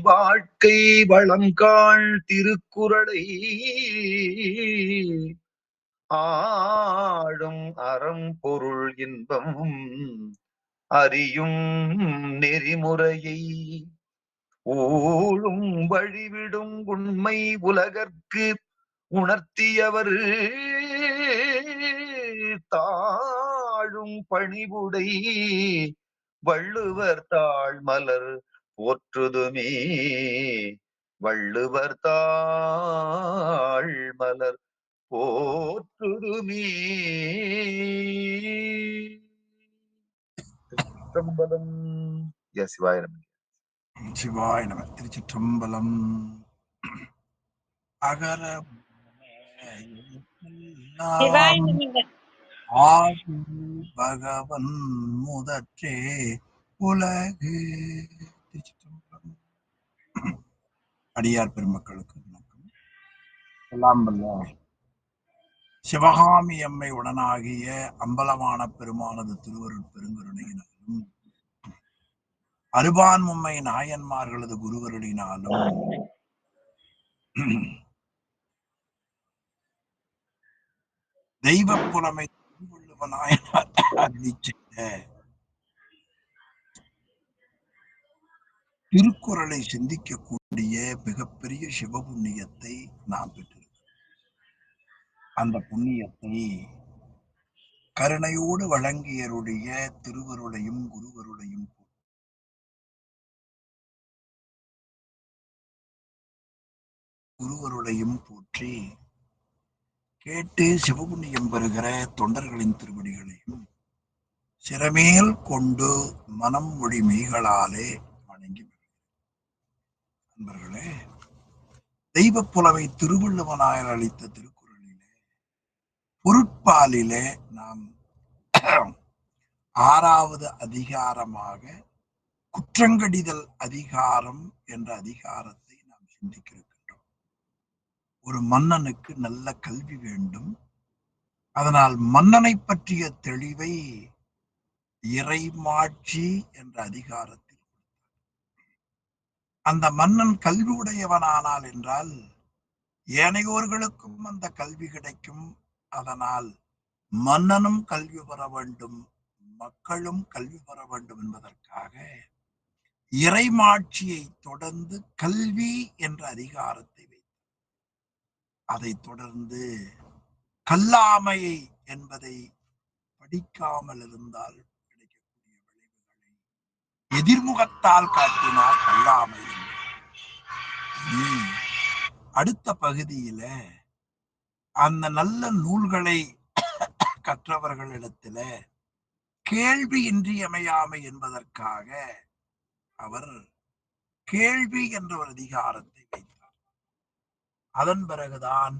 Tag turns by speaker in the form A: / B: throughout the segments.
A: வாழ்க்கை வளங்காள் திருக்குறளை ஆடும் அறம் பொருள் இன்பம் அறியும் நெறிமுறையை ஊழும் வழிவிடும் உண்மை உலகற்கு உணர்த்தியவர் தாழும் பணிவுடை வள்ளுவர் தாழ் மலர் போற்றுதுமே வள்ளுவர் தாழ் மலர் போற்றுதுமே. திருச்சிற்றம்பலம். சிவாய நம.
B: சிவாய நம. திருச்சிற்றம்பலம். அகர ஆதி பகவன் முதற்றே உலகு. திருச்சிற்றம்பலம். அடியார் பெருமக்களுக்கு வணக்கம். எல்லாம் வல்ல சிவகாமி அம்மை உடனாகிய அம்பலமான பெருமானது திருவருட் பெருங்கருணையினாலும் அருபான் மும்மை நாயன்மார்களது குருவருளினாலும் தெய்வ புலமை திருவள்ளுவனாயனார் அருளி செய்த திருக்குறளை சிந்திக்கக்கூடிய மிகப்பெரிய சிவபுண்ணியத்தை நாம் பெற்றிருக்கிறோம். அந்த புண்ணியத்தை கருணையோடு வழங்கியருடைய திருவருளையும் குருவருளையும் போற்றி கேட்டு சிவபுண்ணியம் பெறுகிற தொண்டர்களின் திருவடிகளையும் சிறமேல் கொண்டு மனம் மொழி மெய்களாலே வணங்கி நண்பர்களே, தெய்வ புலமை திருவள்ளுவனாயர் அளித்த திருக்குறளிலே பொருட்பாலிலே நாம் 6வது அதிகாரமாக குற்றங்கடிதல் அதிகாரம் என்ற அதிகாரத்தை நாம் சிந்திக்க இருக்கின்றோம். ஒரு மன்னனுக்கு நல்ல கல்வி வேண்டும். அதனால் மன்னனை பற்றிய தெளிவை இறைமாட்சி என்ற அதிகாரத்தில் அந்த மன்னன் கல்வி உடையவனானால் என்றால் ஏனையோர்களுக்கும் அந்த கல்வி கிடைக்கும். அதனால் மன்னனும் கல்வி பெற வேண்டும், மக்களும் கல்வி பெற வேண்டும் என்பதற்காக இறைமாட்சியை தொடர்ந்து கல்வி என்ற அதிகாரத்தை வைத்தார். அதைத் தொடர்ந்து கல்லாமையை என்பதை படிக்காமல் இருந்தால் கிடைக்கக்கூடிய விளைவுகளை எதிர்முகத்தால் காட்டினார் கல்லாமை. அடுத்த பகுதியில அந்த நல்ல நூல்களை கற்றவர்களிடத்துல கேள்வி இன்றியமையாமை என்பதற்காக அவர் கேள்வி என்ற ஒரு அதிகாரத்தை வைத்தார். அதன் பிறகுதான்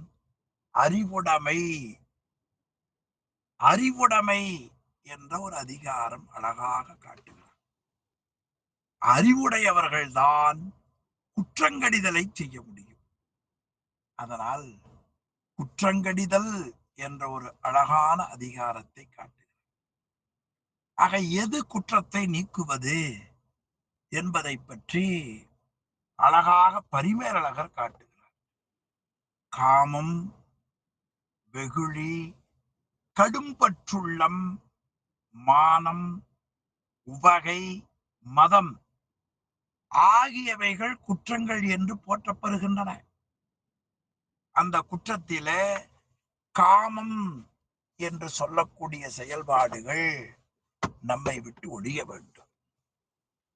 B: அறிவுடைமை என்ற ஒரு அதிகாரம் அழகாக காட்டுகிறார். அறிவுடையவர்கள்தான் குற்றங்கடிதலை செய்ய முடியும். அதனால் குற்றங்கடிதல் என்ற ஒரு அழகான அதிகாரத்தை காட்டுகிறார். ஆக எது குற்றத்தை நீக்குவது என்பதை பற்றி அழகாக பரிமேலழகர் காட்டுகிறார். காமம், வெகுளி, கடும்பற்றுள்ளம், மானம், உவகை, மதம் ஆகியவைகள் குற்றங்கள் என்று போற்றப்படுகின்றன. அந்த குற்றத்தில காமம் என்று சொல்லக்கூடிய செயல்பாடுகள் நம்மை விட்டு ஒழிய வேண்டும்.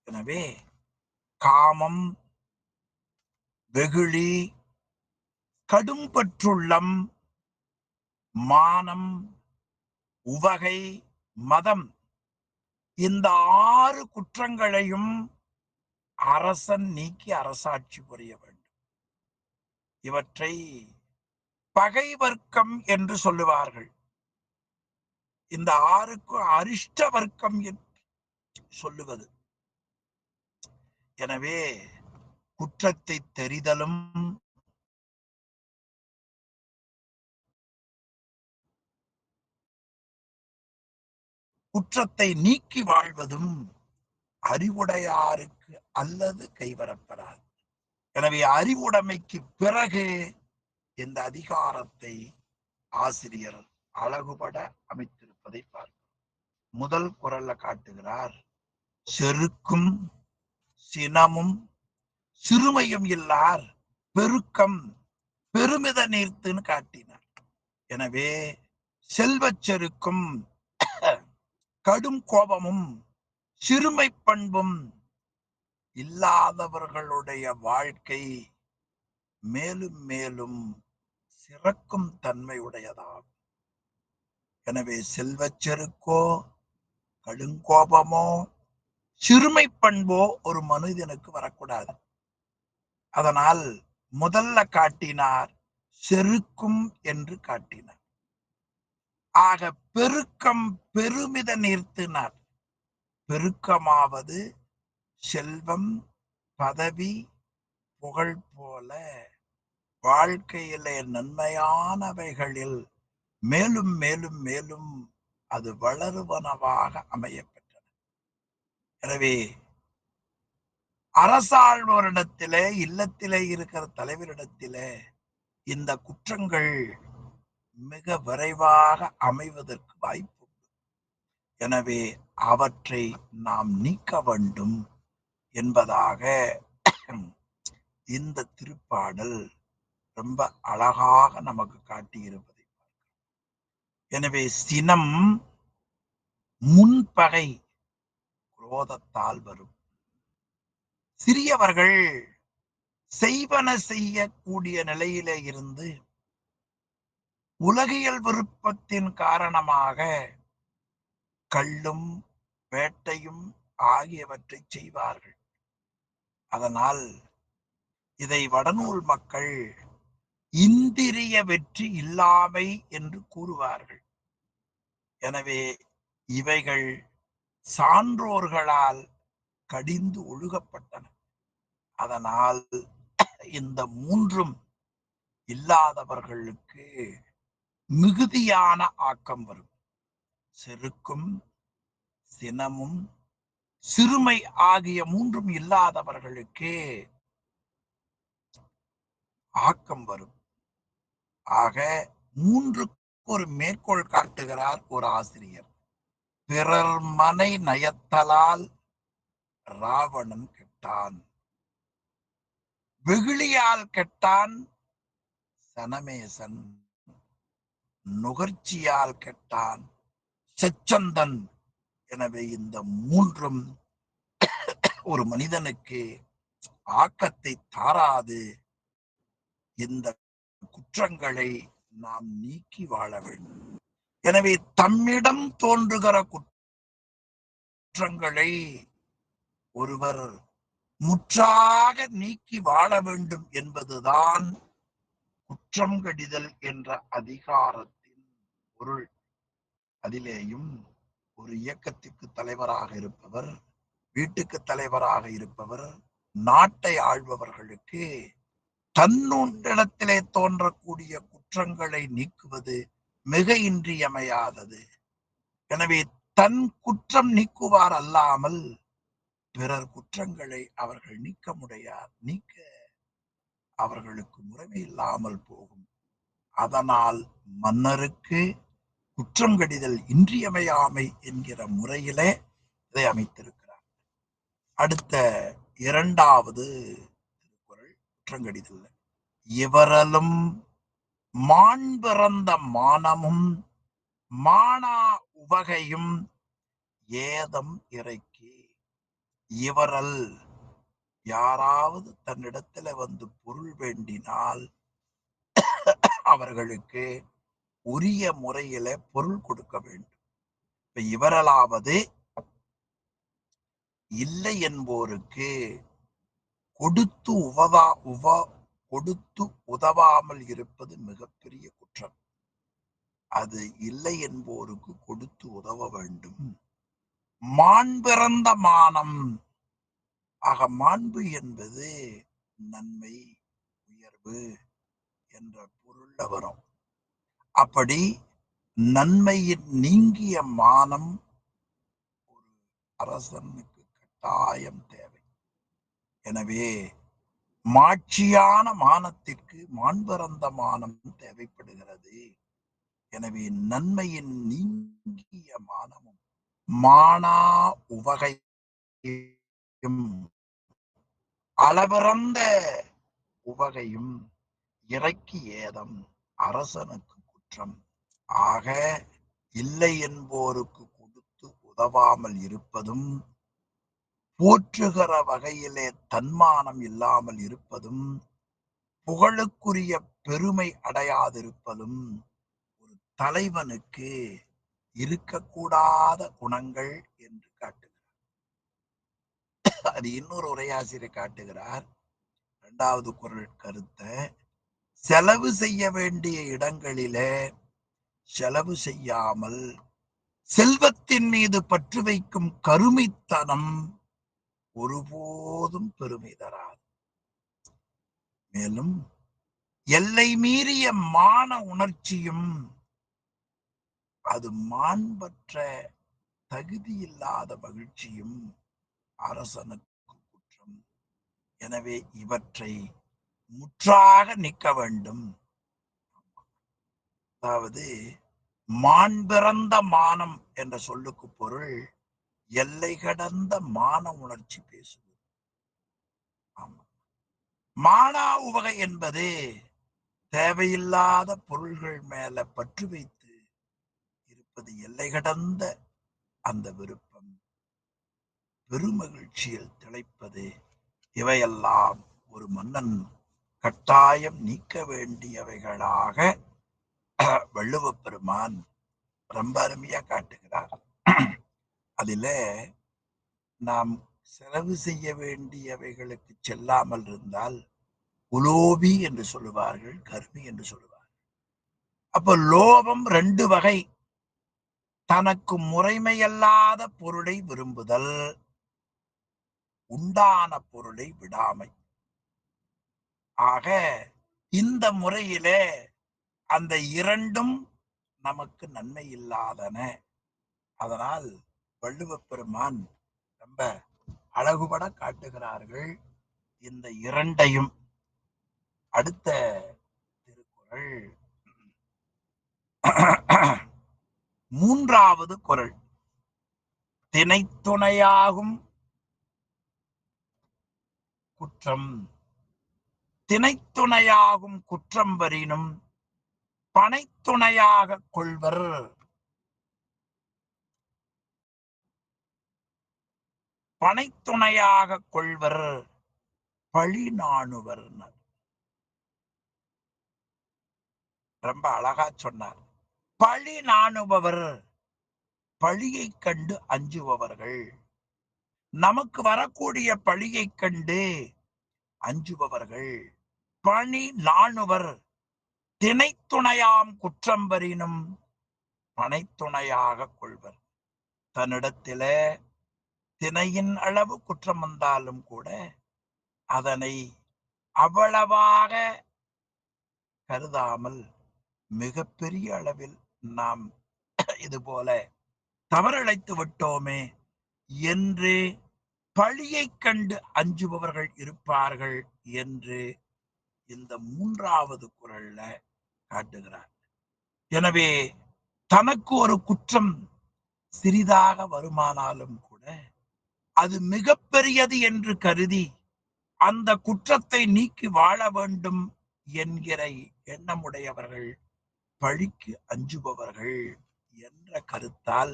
B: எனவே காமம், வெகுளி, கடும்பற்றுள்ளம், மானம், உவகை, மதம் இந்த 6 குற்றங்களையும் அரசன் நீக்கி அரசாட்சி புரிய வேண்டும். இவற்றை பகை வர்க்கம் என்று சொல்லுவார்கள். இந்த 6க்கு அரிஷ்ட வர்க்கம் என்று சொல்லுவது. எனவே குற்றத்தை தெரிதலும் குற்றத்தை நீக்கி வாழ்வதும் அறிவுடையாருக்கு அல்லது கைவரப்படாது. எனவே அறிவுடைமைக்கு பிறகு இந்த அதிகாரத்தை ஆசிரியர் அழகுபட அமைத்திருப்பதை பார்க்கிறோம். முதல் குறள்ல காட்டுகிறார், செருக்கும் சினமும் சிறுமையும் இல்லார் பெருக்கம் பெருமித நீர்த்துன்னு காட்டினார். எனவே செல்வச் செருக்கும் கடும் கோபமும் சிறுமை பண்பும் இல்லாதவர்களுடைய வாழ்க்கை மேலும் மேலும் சிறக்கும் தன்மையுடையதாகும். எனவே செல்வச் செருக்கோ கடுங்கோபமோ சிறுமை பண்போ ஒரு மனிதனுக்கு வரக்கூடாது. அதனால் முதல்ல காட்டினார் செருக்கும் என்று காட்டினார். ஆக பெருக்கம் பெருமித நீர்த்தினார். பெருக்கமாவது செல்வம் பதவி புகழ் போல வாழ்க்கையிலே நன்மையானவைகளில் மேலும் மேலும் மேலும் அது வளருவனவாக அமையப்பெற்றன. எனவே அரசாழ்வோரிடத்திலே இல்லத்திலே இருக்கிற தலைவரிடத்திலே இந்த குற்றங்கள் மிக விரைவாக அமைவதற்கு வாய்ப்பு. எனவே அவற்றை நாம் நீக்க வேண்டும் என்பதாக இந்த திருப்பாடல் ரொம்ப அழகாக நமக்கு காட்டியிருப்பதை பார்க்கிறோம். எனவே சினம் முன்பகை குரோதத்தால் வரும். சிறியவர்கள் செய்வன செய்யக்கூடிய நிலையிலே இருந்து உலகியல் விருப்பத்தின் காரணமாக கள்ளும் வேட்டையும் ஆகியவற்றை செய்வார்கள். அதனால் இதை வடநூல் மக்கள் இந்திரிய வெற்றி இல்லாமை என்று கூறுவார்கள். எனவே இவைகள் சான்றோர்களால் கடிந்து ஒழுகப்பட்டன. அதனால் இந்த மூன்றும் இல்லாதவர்களுக்கு மிகுதியான ஆக்கம் வரும். செருக்கும் சினமும் சிறுமை ஆகிய மூன்றும் இல்லாதவர்களுக்கு ஆக்கம் வரும். ஆக மூன்றுக்கு ஒரு மேற்கோள் காட்டுகிறார் ஒரு ஆசிரியர். பிறர் மனை நயத்தலால் ராவணன் கெட்டான், வெகுளியால் கெட்டான் சனமேசன், நுகர்ச்சியால் கெட்டான் செச்சந்தன். எனவே இந்த மூன்றும் ஒரு மனிதனுக்கு ஆக்கத்தை தாராது. இந்த குற்றங்களை நாம் நீக்கி வாழ வேண்டும். எனவே தம்மிடம் தோன்றுகிற குற்றங்களை ஒருவர் முற்றாக நீக்கி வாழ வேண்டும் என்பதுதான் குற்றம் கடிதல் என்ற அதிகாரத்தின் பொருள். அதிலேயும் ஒரு இயக்கத்திற்கு தலைவராக இருப்பவர், வீட்டுக்கு தலைவராக இருப்பவர், நாட்டை ஆள்பவர்களுக்கு தன்னுண்டிடத்திலே தோன்றக்கூடிய குற்றங்களை நீக்குவது மிக இன்றியமையாதது. எனவே தன் குற்றம் நீக்குவார் அல்லாமல் பிறர் குற்றங்களை அவர்கள் நீக்க முடியாது, நீக்க அவர்களுக்கு முறைமை இல்லாமல் போகும். அதனால் மன்னருக்கு குற்றம் கடிதல் இன்றியமையாமை என்கிற முறையிலே இதை அமைத்திருக்கிறார். அடுத்த இரண்டாவது திருக்குறள் குற்றங்கடிதல். இவரலும் மாண்பிறந்த மானமும் மானா உவகையும் ஏதம் இறைக்கி. இவரல் யாராவது தன்னிடத்துல வந்து பொருள் வேண்டினால் அவர்களுக்கு உரிய முறையில பொருள் கொடுக்க வேண்டும். இப்ப இவரலாவது இல்லை என்போருக்கு கொடுத்து கொடுத்து உதவாமல் இருப்பது மிகப்பெரிய குற்றம். அது இல்லை என்போருக்கு கொடுத்து உதவ வேண்டும். மாண்பிறந்த மானம். ஆக மாண்பு என்பது நன்மை உயர்வு என்ற பொருள்ல வரும். அப்படி நன்மையின் நீங்கிய மானம் ஒரு அரசனுக்கு கட்டாயம் தேவை. எனவே மாட்சியான மானத்திற்கு மாண்பறந்த மானம் தேவைப்படுகிறது. எனவே நன்மையின் நீங்கிய மானமும் மானா உவகையும் அளவிறந்த உவகையும் இறைக்கு ஏதம் அரசனுக்கு குற்றம். ஆக இல்லை என்போருக்கு கொடுத்து உதவாமல் இருப்பதும், போற்றுகிற வகையிலே தன்மானம் இல்லாமல் இருப்பதும், புகழுக்குரிய பெருமை அடையாதிருப்பதும் ஒரு தலைவனுக்கு இருக்கக்கூடாத குணங்கள் என்று காட்டுகிறார். அது இன்னொரு உரையாசிரியர் காட்டுகிறார். 2வது குறள் கருத்தை, செலவு செய்ய வேண்டிய இடங்களிலே செலவு செய்யாமல் செல்வத்தின் மீது பற்று வைக்கும் கருமித்தனம் ஒருபோதும் பெருமை தராது. மேலும் எல்லை மீறிய மான உணர்ச்சியும் அது மாண்பற்ற தகுதியில்லாத மகிழ்ச்சியும் அரசனுக்கு குற்றம். எனவே இவற்றை முற்றாக நீக்க வேண்டும். அதாவது மாண்பிறந்த மானம் என்ற சொல்லுக்கு பொருள் எல்லை கடந்த மான உணர்ச்சி பேசுவது. ஆமா, மானா உவகை என்பது தேவையில்லாத பொருள்கள் மேல பற்று வைத்து இருப்பது. எல்லை கடந்த அந்த விருப்பம், பெருமகிழ்ச்சியில் திளைப்பது, இவையெல்லாம் ஒரு மன்னன் கட்டாயம் நீக்க வேண்டியவைகளாக வள்ளுவப் பெருமான் ரொம்ப அருமையா காட்டுகிறார். அதில நாம் செலவு செய்ய வேண்டியவைகளுக்கு செல்லாமல் இருந்தால் உலோபி என்று சொல்லுவார்கள், கர்மி என்று சொல்லுவார்கள். அப்ப லோபம் 2 வகை. தனக்கு முறைமையல்லாத பொருளை விரும்புதல், உண்டான பொருளை விடாமை. ஆக இந்த முறையிலே அந்த 2ம் நமக்கு நன்மை இல்லாதன. அதனால் வள்ளுவப் பெருமான் ரொம்ப அழகுபட காட்டுகிறார்கள் இந்த 2ஐயும். அடுத்த திருக்குறள் 3வது குறள். திணைத்துணையாகும் குற்றம். திணைத்துணையாகும் குற்றம் வரினும் பனைத்துணையாக கொள்வர். பனைத்துணையாக கொள்வர் பழி நாணுவர். ரொம்ப அழகா சொன்னார். பழி நாணுபவர் பழியை கண்டு அஞ்சுபவர்கள். நமக்கு வரக்கூடிய பழியை கண்டு அஞ்சுபவர்கள். பணி நாணுவர் திணைத்துணையாம் குற்றம் வரினும் பனைத்துணையாக கொள்வர். தன்னிடத்தில திணையின் அளவு குற்றம் வந்தாலும் கூட அதனை அவ்வளவாக கருதாமல் மிகப்பெரிய அளவில் நாம் இது போல தவறிழைத்து விட்டோமே என்று பழியை கண்டு அஞ்சுபவர்கள் இருப்பார்கள் என்று இந்த 3வது குறள்ல காட்டுகிறார். எனவே தனக்கு ஒரு குற்றம் சிறிதாக வருமானாலும் கூட அது மிகப்பெரியது என்று கருதி அந்த குற்றத்தை நீக்கி வாழ வேண்டும் என்கிற எண்ணமுடையவர்கள், பழிக்கு அஞ்சுபவர்கள் என்ற கருத்தால்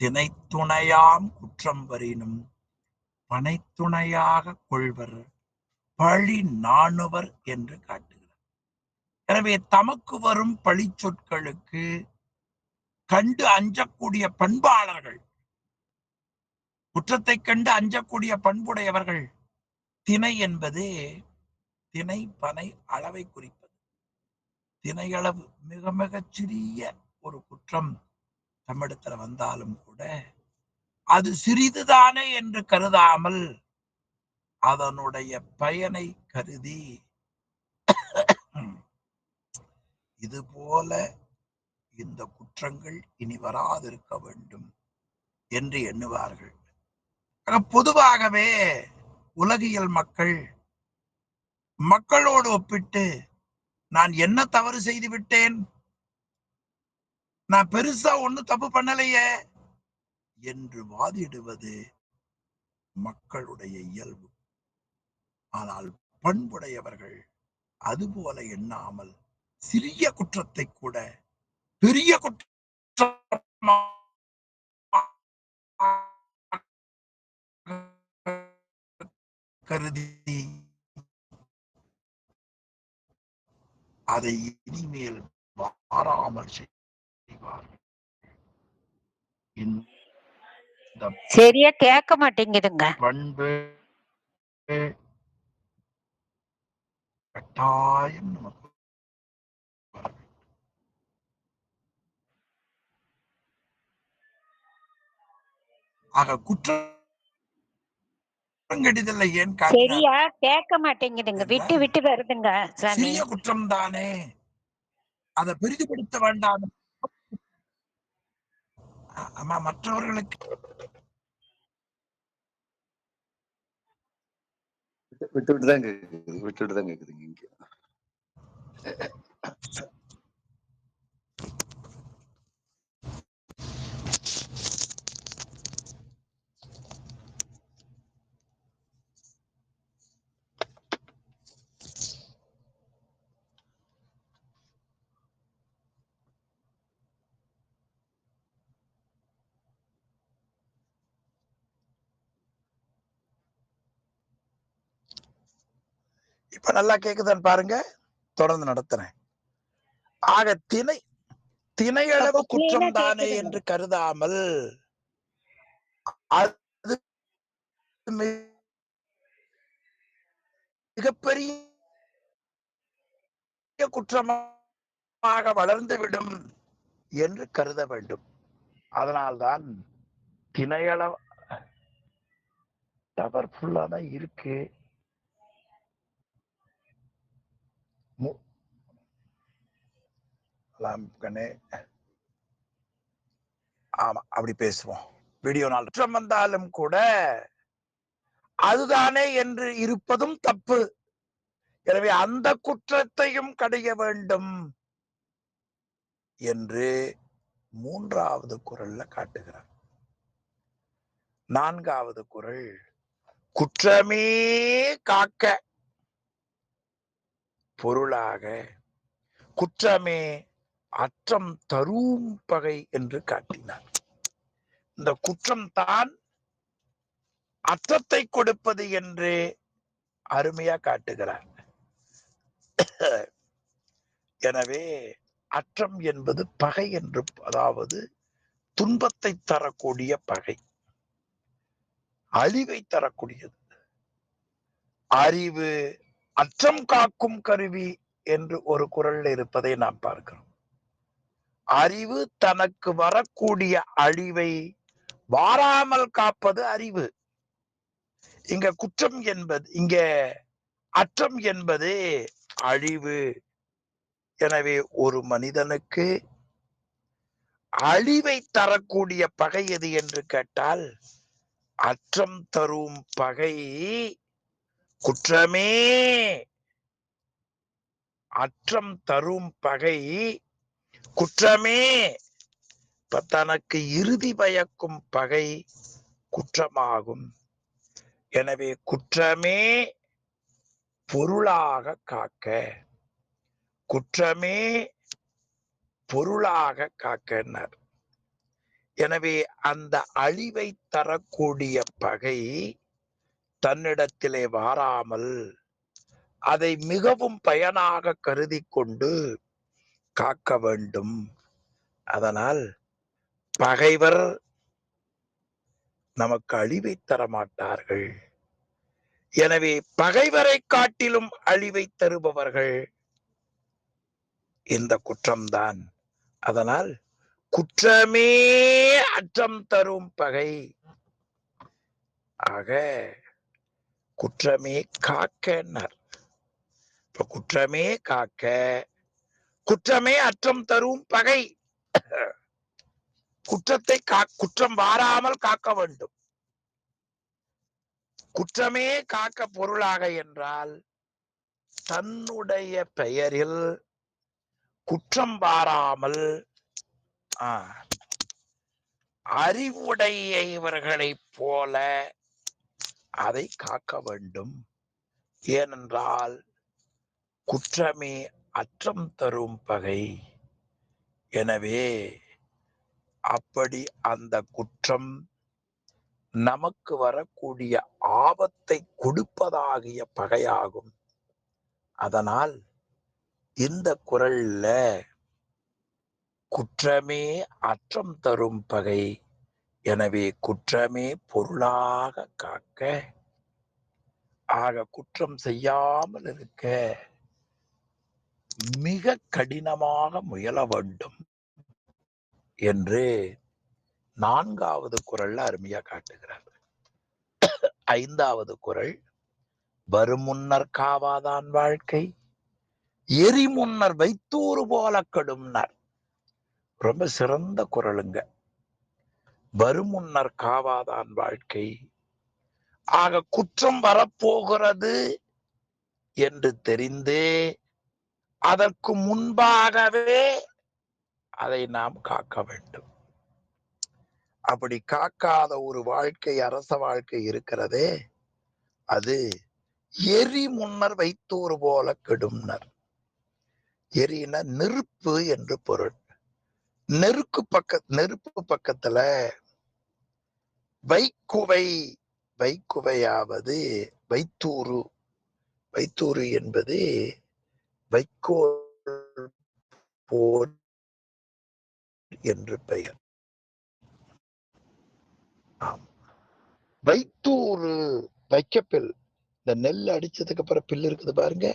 B: திணைத்துணையாம் குற்றம் வரினும் பனைத்துணையாக கொள்வர் பழி நாணுவர் என்று காட்டுகிறார். எனவே தமக்கு வரும் பழி சொற்களுக்கு கண்டு அஞ்சக்கூடிய பண்பாளர்கள், குற்றத்தை கண்டு அஞ்சக்கூடிய பண்புடையவர்கள். திணை என்பது திணை பனை அளவை குறிப்பது. திணையளவு மிக மிகச் சிறிய ஒரு குற்றம் தமிழத்துல வந்தாலும் கூட அது சிறிதுதானே என்று கருதாமல் அதனுடைய பயனை கருதி இது போல இந்த குற்றங்கள் இனி வராதிருக்க வேண்டும் என்று எண்ணுவார்கள். பொதுவாகவே உலகியல் மக்கள் மக்களோடு ஒப்பிட்டு நான் என்ன தவறு செய்து விட்டேன், நான் பெருசா ஒண்ணும் தப்பு பண்ணலையே என்று வாதிடுவது மக்களுடைய இயல்பு. ஆனால் பண்புடையவர்கள் அதுபோல எண்ணாமல் சிறிய குற்றத்தை கூட பெரிய குற்றம் கருதி அதை இனிமேல் மாறாமல் செய்வார். இந்த
C: சரியா கேட்க மாட்டேங்குதுங்க.
B: பண்பு கட்டாயம் நமக்கு ஆக குற்றங்கடிதல்ல ஏன்
C: சரியா கேட்க மாட்டேங்குதுங்க, விட்டு விட்டு வருதுங்க சாமி.
B: சிறிய குற்றம் தானே, அதை பெரிதுபடுத்த வேண்டாம். ஆமா, மற்றவர்களுக்கு
A: விட்டுதான் கேக்குதுங்க இங்க.
B: இப்ப நல்லா கேக்குதான்னு பாருங்க, தொடர்ந்து நடத்துறேன். ஆக திணையளவு குற்றம் தானே என்று கருதாமல் அது மிகப்பெரிய குற்றமாக வளர்ந்துவிடும் என்று கருத வேண்டும். அதனால்தான் திணையளவு பவர்ஃபுல்லா தான் இருக்கு. ஆமா, அப்படி பேசுவோம். வீடியோ நாள் குற்றம் வந்தாலும் கூட அதுதானே என்று இருப்பதும் தப்பு. எனவே அந்த குற்றத்தையும் கடைய வேண்டும் என்று 3வது குறள்ல காட்டுகிறார். 4வது குறள், குற்றமே காக்க பொருளாக குற்றமே அற்றம் தரும் பகை என்று காட்டினார். இந்த குற்றம் தான் அற்றத்தை கொடுப்பது என்று அருமையா காட்டுகிறார். எனவே அற்றம் என்பது பகை என்று, அதாவது துன்பத்தை தரக்கூடிய பகை, அழிவை தரக்கூடியது. அறிவு அற்றம் காக்கும் கருவி என்று ஒரு குறள் இருப்பதை நாம் பார்க்கிறோம். அறிவு தனக்கு வரக்கூடிய அழிவை வாராமல் காப்பது அறிவு. இங்க குற்றம் என்பது, இங்க அற்றம் என்பது அழிவு. எனவே ஒரு மனிதனுக்கு அழிவை தரக்கூடிய பகை எது என்று கேட்டால் அற்றம் தரும் பகை குற்றமே. அற்றம் தரும் பகை குற்றமே. தனக்கு இறுதி பயக்கும் பகை குற்றமாகும். எனவே குற்றமே பொருளாக காக்க, குற்றமே பொருளாக காக்கனர். எனவே அந்த அழிவை தரக்கூடிய பகை தன்னிடத்திலே வாராமல் அதை மிகவும் பயனாக கருதி கொண்டு காக்க வேண்டும். அதனால் பகைவர் நமக்கு அழிவை தரமாட்டார்கள். எனவே பகைவரை காட்டிலும் அழிவை தருபவர்கள் இந்த குற்றம்தான். அதனால் குற்றமே அற்றம் தரும் பகை. ஆக குற்றமே காக்கனர். இப்ப குற்றமே காக்க, குற்றமே அற்றம் தரும் பகை. குற்றம் வாராமல் காக்க வேண்டும். குற்றமே காக்க பொருளாக என்றால் தன்னுடைய பெயரில் குற்றம் பாராமல் அறிவுடையவர்களைப் போல அதை காக்க வேண்டும். ஏனென்றால் குற்றமே அச்சம் தரும் பகை. எனவே அப்படி அந்த குற்றம் நமக்கு வரக்கூடிய ஆபத்தை கொடுப்பதாகிய பகையாகும். அதனால் இந்த குறள்ல குற்றமே அச்சம் தரும் பகை, எனவே குற்றமே பொருளாக காக்க, ஆக குற்றம் செய்யாமல் இருக்க மிக கடினமாக முயல வேண்டும் என்று 4வது குறள்ல அருமையா காட்டுகிறார். 5வது குறள், வரும் முன்னர் காவாதான் வாழ்க்கை எரி முன்னர் வைத்தூறு போல கெடும்னார். ரொம்ப சிறந்த குறளுங்க. வரும் முன்னர் காவாதான் வாழ்க்கை. ஆக குற்றம் வரப்போகிறது என்று தெரிந்தே அதற்கு முன்பாகவே அதை நாம் காக்க வேண்டும். அப்படி காக்காத ஒரு வாழ்க்கை, அரச வாழ்க்கை இருக்கிறதே, அது எரி முன்னர் வைத்தூறு போல கெடும்னர். எரின நெருப்பு என்று பொருள். நெருப்பு பக்கத்துல வைக்குவை, வைக்குவையாவது வைத்தூறு. வைத்தூறு என்பது வைக்கோல் போர் என்று பெயர். வைத்தூறு வைக்கப்பில், இந்த நெல் அடிச்சதுக்கு அப்புறம் பில் இருக்குது பாருங்க,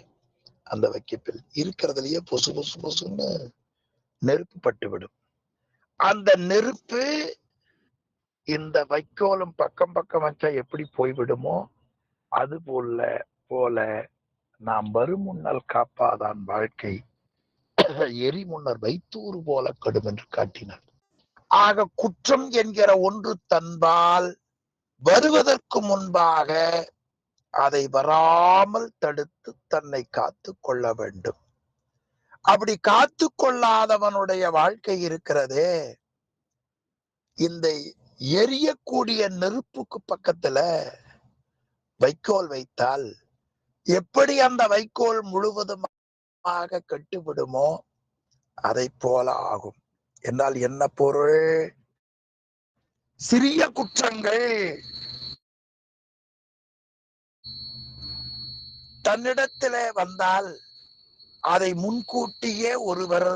B: அந்த வைக்கப்பில் இருக்கிறதுலயே பொசு பொசு பொசுன்னு நெருப்பு பட்டுவிடும். அந்த நெருப்பு இந்த வைக்கோலும் பக்கம் பக்கம் வச்சா எப்படி போய்விடுமோ அது போல நாம் வரும் முன்னால் காப்பாதான் வாழ்க்கை எரி முன்னர் வைத்தூறு போல கடும் என்று காட்டினார். ஆக குற்றம் என்கிற ஒன்று தன்பால் வருவதற்கு முன்பாக அதை வராமல் தடுத்து தன்னை காத்து கொள்ள வேண்டும். அப்படி காத்து கொள்ளாதவனுடைய வாழ்க்கை இருக்கிறதே, இந்த எரியக்கூடிய நெருப்புக்கு பக்கத்துல வைக்கோல் வைத்தால் எப்படி அந்த வைக்கோல் முழுவதுமாக கெட்டுவிடுமோ அதை போல ஆகும். என்றால் என்ன பொருள்? சிறிய குற்றங்கள் தன்னிடத்திலே வந்தால் அதை முன்கூட்டியே ஒருவர்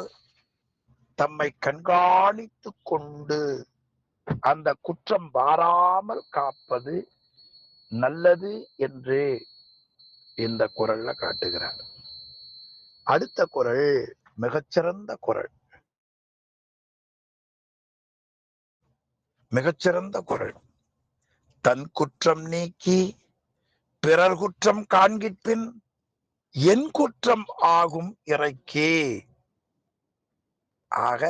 B: தம்மை கண்காணித்து கொண்டு அந்த குற்றம் வாராமல் காப்பது நல்லது என்று இந்த குறள்ல காட்டுகிறார். அடுத்த குறள் மிகச்சிறந்த குறள். மிகச்சிறந்த குறள். தன் குற்றம் நீக்கி பிறர் குற்றம் காண்கிற்பின் என் குற்றம் ஆகும் இறைக்கே. ஆக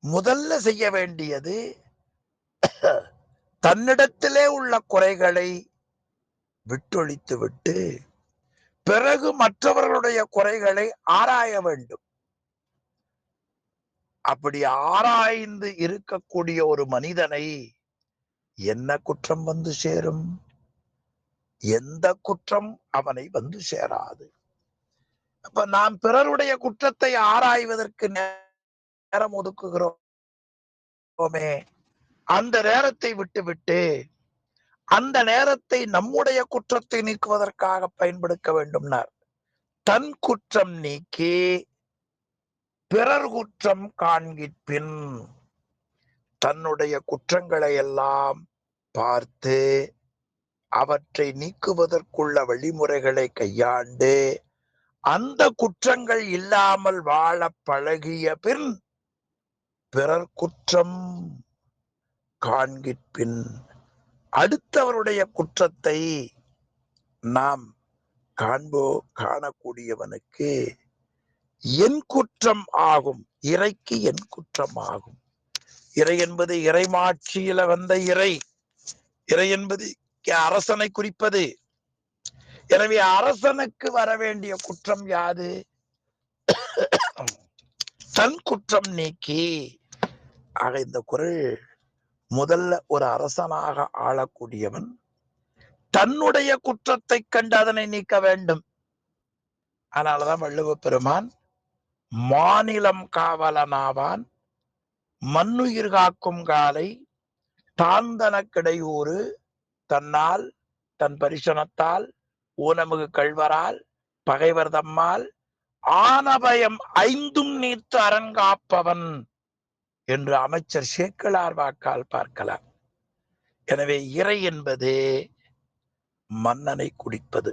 B: முதல்ல செய்ய வேண்டியது தன்னிடத்திலே உள்ள குறைகளை விட்டொழித்து விட்டு பிறகு மற்றவர்களுடைய குறைகளை ஆராய வேண்டும். அப்படி ஆராய்ந்து இருக்கக்கூடிய ஒரு மனிதனை என்ன குற்றம் வந்து சேரும்? எந்த குற்றம் அவனை வந்து சேராது. அப்ப நாம் பிறருடைய குற்றத்தை ஆராய்வதற்கு நேரம் ஒதுக்குகிறோமே, அந்த நேரத்தை விட்டுவிட்டு அந்த நேரத்தை நம்முடைய குற்றத்தை நீக்குவதற்காக பயன்படுத்த வேண்டும்னார். தன் குற்றம் நீக்கி பிறர் குற்றம் காண்கிற்பின், தன்னுடைய குற்றங்களை எல்லாம் பார்த்து அவற்றை நீக்குவதற்குள்ள வழிமுறைகளை கையாண்டு அந்த குற்றங்கள் இல்லாமல் வாழ பழகிய பின் பிறர் குற்றம் காண்கிற்பின், அடுத்தவருடைய குற்றத்தை நாம் காணக்கூடியவனுக்கு என் குற்றம் ஆகும், இறைக்கு என் குற்றம் ஆகும். இறை என்பது இறைமாட்சியில வந்த இறை. இறை என்பது அரசனை குறிப்பது. எனவே அரசனுக்கு வர வேண்டிய குற்றம் யாது? தன் குற்றம் நீக்கி. ஆக இந்த குறள் முதல்ல ஒரு அரசனாக ஆளக்கூடியவன் தன்னுடைய குற்றத்தை கண்டு அதனை நீக்க வேண்டும். அதனாலதான் வள்ளுவ பெருமான் மாநிலம் காவலனாவான் மண்ணுயிர் காக்கும் காலை தாந்தனக்கிடையூறு தன்னால் தன் பரிசனத்தால் ஊனமுகு கள்வரால் பகைவர் தம்மால் ஆனபயம் ஐந்தும் நீத்து அரண்காப்பவன் என்று அமைச்சர் சேக்கிழார் வாக்கால் பார்க்கலாம். எனவே இறை என்பது மன்னனை குடிப்பது.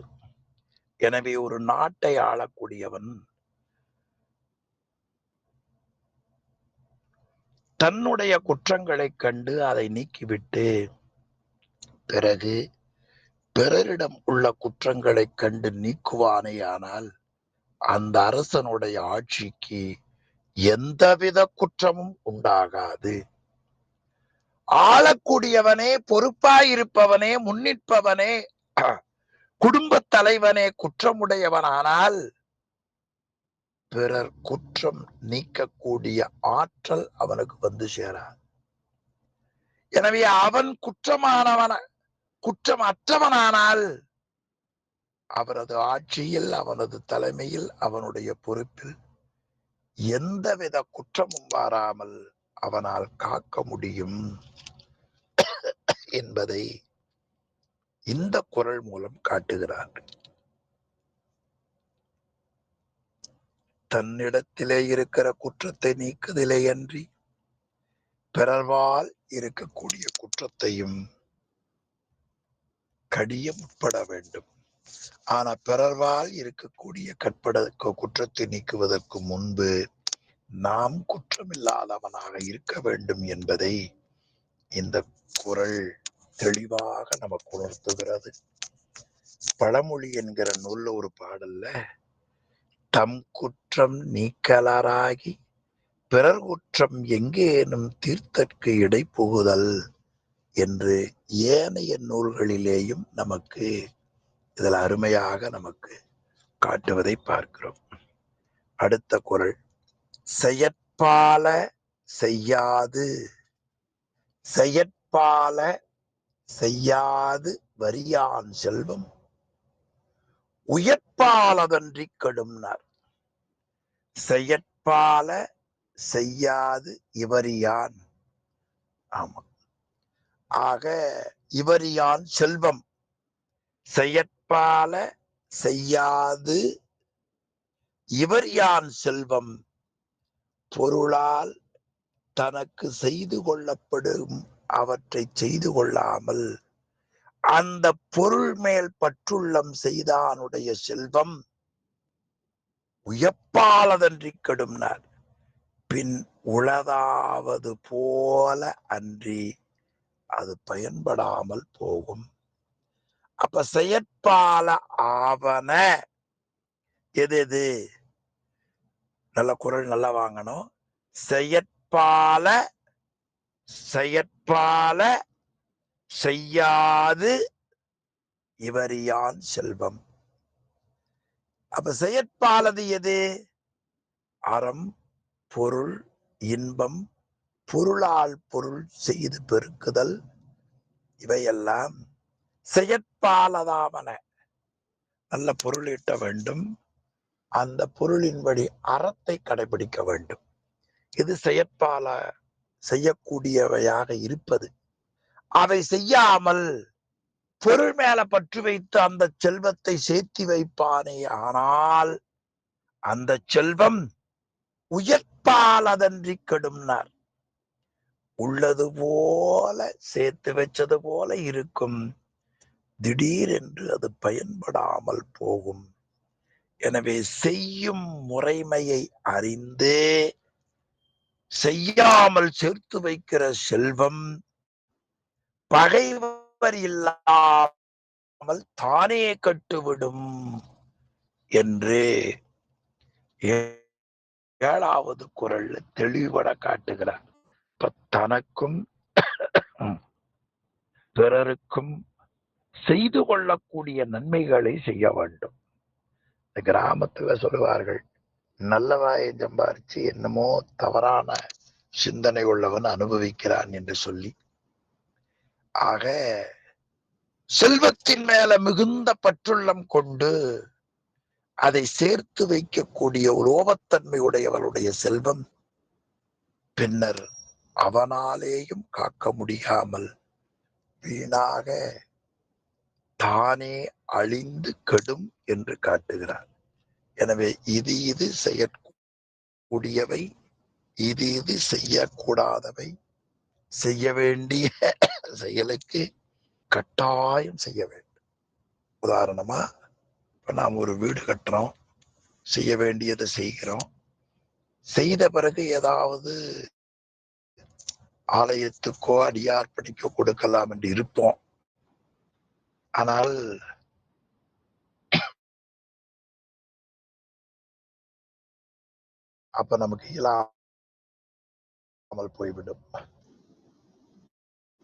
B: எனவே ஒரு நாட்டை ஆளக்கூடியவன் தன்னுடைய குற்றங்களை கண்டு அதை நீக்கிவிட்டு பிறகு பிறரிடம் உள்ள குற்றங்களை கண்டு நீக்குவானேயானால் அந்த அரசனுடைய ஆட்சிக்கு எந்தவித குற்றமும் உண்டாகாது. ஆளக்கூடியவனே, பொறுப்பாயிருப்பவனே, முன்னிற்பவனே, குடும்ப தலைவனே குற்றமுடையவனானால் பிறர் குற்றம் நீக்கக்கூடிய ஆற்றல் அவனுக்கு வந்து சேராது. எனவே அவன் குற்றம் அற்றவனானால் அவரது ஆட்சியில், அவனது தலைமையில், அவனுடைய பொறுப்பில் எந்தவித குற்றமும் வராமல் அவனால் காக்க முடியும் என்பதை இந்த குறள் மூலம் காட்டுகிறார். தன்னிடத்திலே இருக்கிற குற்றத்தை நீக்குதலே அன்றி பிறர்வால் இருக்கக்கூடிய குற்றத்தையும் கடிய முற்பட வேண்டும். ஆனா பிறர்வால் இருக்கக்கூடிய குற்றத்தை நீக்குவதற்கு முன்பு நாம் குற்றமில்லாதவனாக இருக்க வேண்டும் என்பதை இந்த குறள் தெளிவாக நமக்கு உணர்த்துகிறது. பழமொழி என்கிற நூல்ல ஒரு பாடல்ல தம் குற்றம் நீக்கலாராகி பிறர் குற்றம் எங்கேனும் தீர்த்தற்கு இடை புகுதல் என்று ஏனைய நூல்களிலேயும் நமக்கு இதில் அருமையாக நமக்கு காட்டுவதை பார்க்கிறோம். அடுத்த குறள் செயற்பால செய்யாது செயற்பால செய்யாது வரியான் செல்வம் உயற்பாலதன்றி கெடும்னார். செயற்பால செய்யாது இவரியான். ஆமா. ஆக இவரியான் செல்வம் செயற்பால செய்யாது இவரியான் செல்வம் பொருளால் தனக்கு செய்து கொள்ளப்படும் அவற்றை செய்து கொள்ளாமல் அந்த பொருள் மேல் பற்றுள்ளம் செய்தானுடைய செல்வம் உயப்பாலதன்றி கெடும்னார். பின் உளதாவது போல அன்றி அது பயன்படாமல் போகும். அப்ப செயற்பால ஆவன எது நல்ல குறள் நல்லா வாங்கணும். செயற்பால செய்யாது இவரியான் செல்வம். அப்ப செயற்பாலது எது? அறம், பொருள், இன்பம், பொருளால் பொருள் செய்து பெருக்குதல், இவையெல்லாம் செயற்பாலதாவன. நல்ல பொருள் ஈட்ட வேண்டும், அந்த பொருளின்படி அறத்தை கடைபிடிக்க வேண்டும். இது செயற்பால செய்யக்கூடியவையாக இருப்பது. அதை செய்யாமல் பொருள் மேல பற்று வைத்து அந்த செல்வத்தை சேர்த்தி வைப்பானே ஆனால் அந்த செல்வம் உயர்ப்பாலதன்றி கெடும்னார். உள்ளது போல சேர்த்து வச்சது போல இருக்கும், திடீரென்று அது பயன்படாமல் போகும். எனவே செய்யும் முறைமையை அறிந்து செய்யாமல் சேர்த்து வைக்கிற செல்வம் பகைவர் இல்லாமல் தானே கட்டுவிடும் என்று 7வது குறள்ல தெளிவட காட்டுகிறார். தனக்கும் பிறருக்கும்
D: செய்து கொள்ளக்கூடிய நன்மைகளை செய்ய வேண்டும். இந்த கிராமத்துல சொல்லுவார்கள், நல்லவாயை சம்பாரிச்சு என்னமோ தவறான சிந்தனை உள்ளவன் அனுபவிக்கிறான் என்று சொல்லி. ஆக செல்வத்தின் மேல மிகுந்த பற்றுள்ளம் கொண்டு அதை சேர்த்து வைக்கக்கூடிய லோபத்தன்மை உடையவருடைய செல்வம் பின்னர் அவனாலேயும் காக்க முடியாமல் வீணாக தானே அழிந்து கெடும் என்று காட்டுகிறார். எனவே இது செய்யக்கூடியவை, இது செய்யக்கூடாதவை, செய்ய வேண்டிய செயலுக்கு கட்டாயம் செய்ய வேண்டும். உதாரணமா, இப்ப நாம் ஒரு வீடு கட்டுறோம், செய்ய வேண்டியதை செய்கிறோம். செய்த பிறகு ஏதாவது ஆலயத்துக்கோ அடியார் பணிக்கோ கொடுக்கலாம் என்று இருப்போம். ஆனால் அப்ப நமக்கு இயலாமல் போய்விடும்.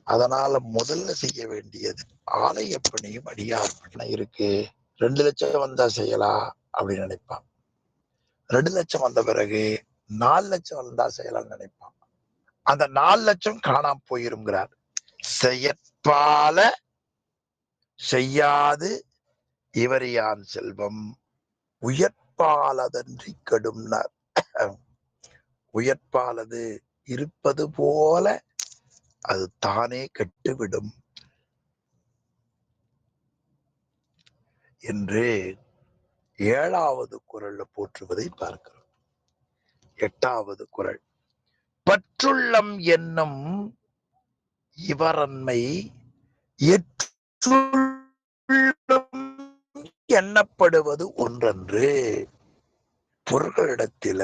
D: அதனால முதல்ல செய்ய வேண்டியது ஆலய பணியும் அடியார் பணி இருக்கு. 2 லட்சம் வந்தா செய்யலாம் அப்படின்னு நினைப்பான். 2 லட்சம் வந்த பிறகு 4 லட்சம் வந்தா செய்யலாம்னு நினைப்பான். அந்த 4 லட்சம் காணாம போயிருங்கிறார். செயற்பால செய்யாது இவரியான் செல்வம் உயர்ப்பாலதன்றி கெடும்னார். உயர்ப்பாலது இருப்பது போல அது தானே கெட்டுவிடும் என்று 7வது குறள்ல போற்றுவதை பார்க்கிறோம். 8வது குறள், பற்றுள்ளம் என்னும் இவரன்மை எற்றுள்ளம் எண்ணப்படுவது ஒன்றன்று. பொருள்களிடத்தில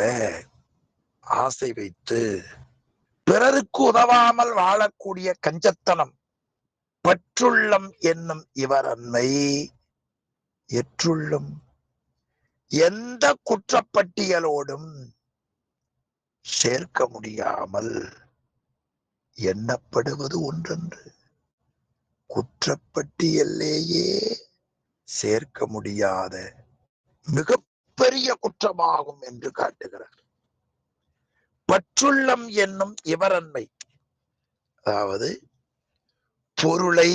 D: ஆசை வைத்து பிறருக்கு உதவாமல் வாழக்கூடிய கஞ்சத்தனம் பற்றுள்ளம் என்னும் இவரன்மை எற்றுள்ளும் எந்த குற்றப்பட்டியலோடும் சேர்க்க முடியாமல் எண்ணப்படுவது ஒன்றன்று. குற்றப்பட்டியலேயே சேர்க்க முடியாத மிகப்பெரிய குற்றமாகும் என்று காட்டுகிறார். பற்றுள்ளம் என்னும் இவரன்மை, அதாவது பொருளை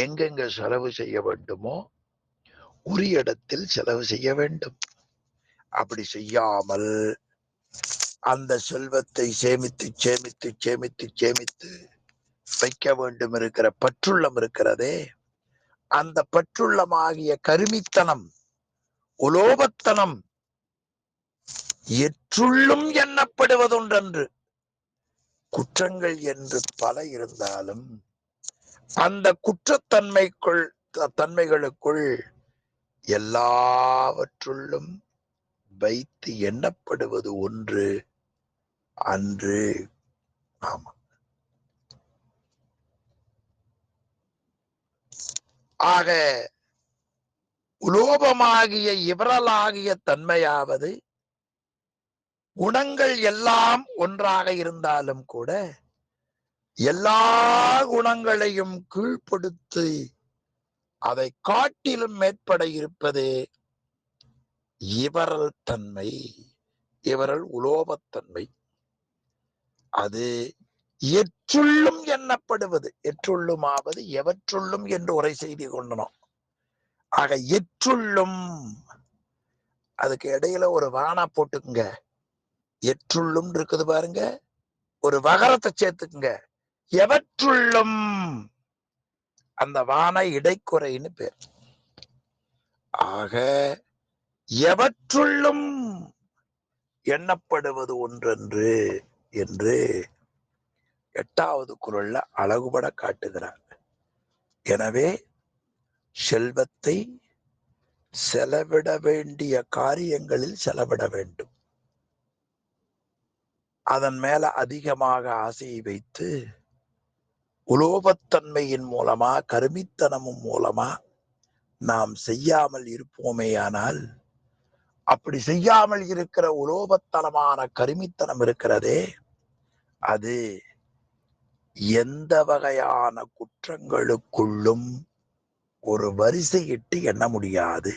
D: எங்கெங்க செலவு செய்ய வேண்டுமோ உரிய இடத்தில் செலவு செய்ய வேண்டும். அப்படி செய்யாமல் அந்த செல்வத்தை சேமித்து சேமித்து சேமித்து சேமித்து வைக்க வேண்டும் இருக்கிற பற்றுள்ளம் இருக்கிறதே, அந்த பற்றுள்ளமாகிய கருமித்தனம், உலோபத்தனம் எற்றுள்ளும் எண்ணப்படுவதொன்றன்று. குற்றங்கள் என்று பல இருந்தாலும் அந்த தன்மைகளுக்குள் எல்லாவற்றுள்ளும் வைத்து எண்ணப்படுவது ஒன்று அன்று. ஆமா. ஆக உலோபமாகிய இவரலாகிய தன்மையாவது குணங்கள் எல்லாம் ஒன்றாக இருந்தாலும் கூட எல்லா குணங்களையும் கீழ்ப்படுத்தி அதை காட்டிலும் மேற்பட இருப்பது இவரல் தன்மை, இவரல் உலோபத்தன்மை. அது எற்றுள்ளும் எண்ணப்படுவது, எற்றுள்ளுமாவது எவற்றுள்ளும் என்று உரை செய்தி கொண்டனோம். ஆக எற்றுள்ளும், அதுக்கு இடையில ஒரு வானா போட்டுக்குங்க. எற்றுள்ளும் இருக்குது பாருங்க, ஒரு வகரத்தை சேர்த்துக்குங்க. எவற்றுள்ளும், அந்த வான இடைக்குறைன்னு பேர். ஆக எவற்றுள்ளும் எண்ணப்படுவது ஒன்றன்று என்று 8வது குறள்ல அழகுபட காட்டுகிறார். எனவே செல்வத்தை செலவிட வேண்டிய காரியங்களில் செலவிட வேண்டும். அதன் மேல அதிகமாக ஆசையை வைத்து உலோபத்தன்மையின் மூலமா கருமித்தனமும் மூலமா நாம் செய்யாமல் இருப்போமேயானால், அப்படி செய்யாமல் இருக்கிற உலோபத்தனமான கருமித்தனம் இருக்கிறதே, அது எந்த வகையான குற்றங்களுக்குள்ளும் ஒரு வரிசையிட்டு எண்ண முடியாது.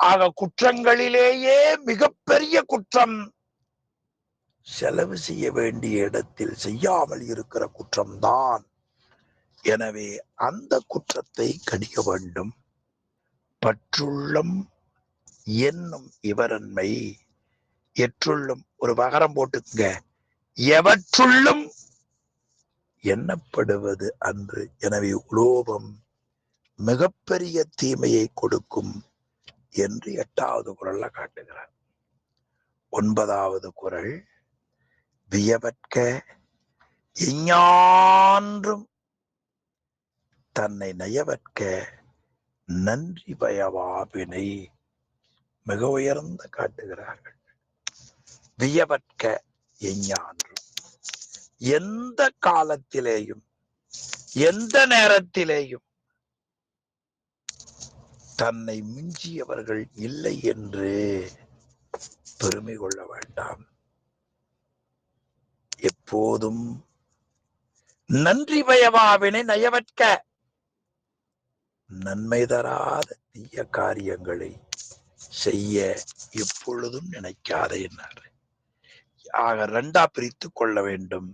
D: ஆக குற்றங்களிலேயே மிகப்பெரிய குற்றம் செலவு செய்ய வேண்டிய இடத்தில் செய்யாமல் இருக்கிற குற்றம்தான். எனவே அந்த குற்றத்தை கடிக்க வேண்டும். பற்றுள்ளம் என்னும் இவரன்மை எற்றுள்ளும் ஒரு வகரம் போட்டுங்க, எவற்றுள்ளும் எண்ணப்படுவது அன்று. எனவே உலோபம் மிகப்பெரிய தீமையை கொடுக்கும் என்று 8வது குறள்ல காட்டுகிறார். 9வது குறள், வியவற்க எஞ்ஞான்றும் தன்னை நயவற்க நன்றி பயவாவினை மிக உயர்ந்த காட்டுகிறார்கள். வியவற்க எஞ்ஞான்றும், எந்த காலத்திலேயும் எந்த நேரத்திலேயும் தன்னை மிஞ்சியவர்கள் இல்லை என்று பெருமை கொள்ள வேண்டாம். எப்போதும் நன்றி பயவாவினை நயவற்க, நன்மை தராத தீய காரியங்களை செய்ய எப்பொழுதும் நினைக்காதே என்றார். ஆக 2ஆ பிரித்து கொள்ள வேண்டும்.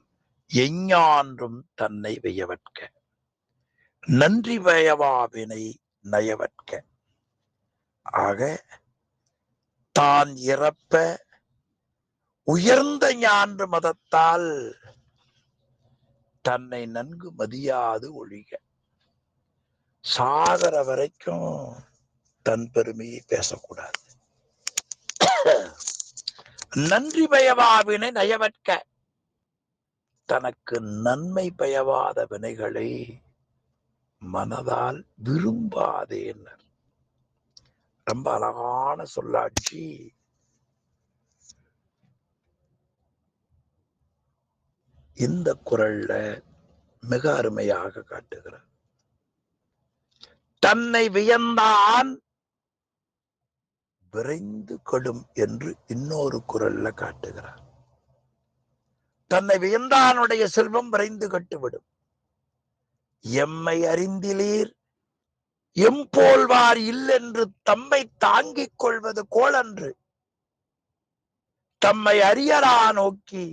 D: எஞ்ஞான்றும் தன்னை வியவற்க, நன்றி பயவாவினை நயவற்க. ஆக தான் இறப்ப உயர்ந்த ஞான்று மதத்தால் தன்னை நன்கு மதியாது ஒழிக. சாகர வரைக்கும் தன் பெருமையை பேசக்கூடாது. நன்றி பயவாவினை நயவற்க, தனக்கு நன்மை பயவாத வினைகளை மனதால் விரும்பாதே. ரொம்ப அழகான சொல்லாட்சி. இந்த குறள்ல மிக அருமையாக காட்டுகிறார். தன்னை வியந்தான் விரைந்து கெடும் என்று இன்னொரு குறள்ல காட்டுகிறார். தன்னை வியந்தானுடைய செல்வம் விரைந்து கட்டுவிடும். எம்மை அறிந்திலீர் எம்போல்வார் இல்லென்று தம்மை தாங்கிக் கொள்வது கோளன்று, தம்மை அறியரா நோக்கி